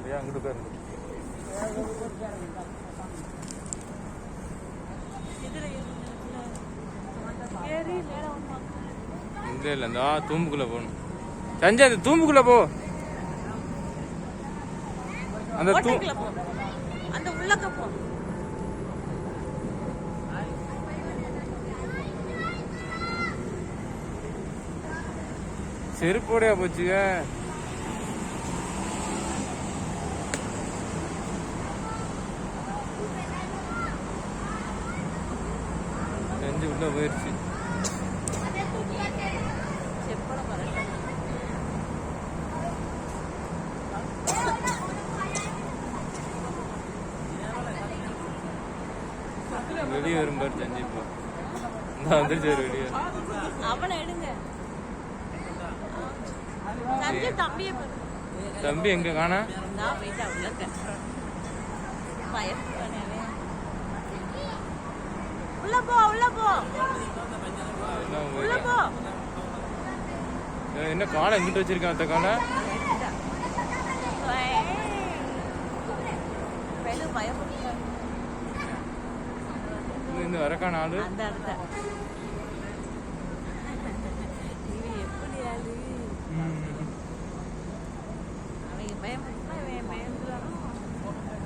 போகாதியா அங்கிட்டு போயிரு. இல்லை இந்த தூம்புக்குள்ள போகணும். சஞ்சய் அந்த தூம்புக்குள்ள போ. அந்த உள்ளக்க போ. செருப்போடையா போச்சுங்க. நெஞ்சு உள்ள போயிடுச்சு. வெளியே வரும்பாரு செஞ்சு. இப்போ நான் வந்துருச்சு வெளியே. அவனை எடுங்க. தம்பி எங்க காணா? என்ன காலை எங்கிட்ட வச்சிருக்கான்? அந்த காலை இந்த வரக்கான ஆளு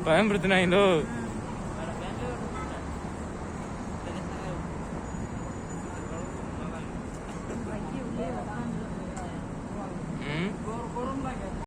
பயன்படுத்தினாங்களோ.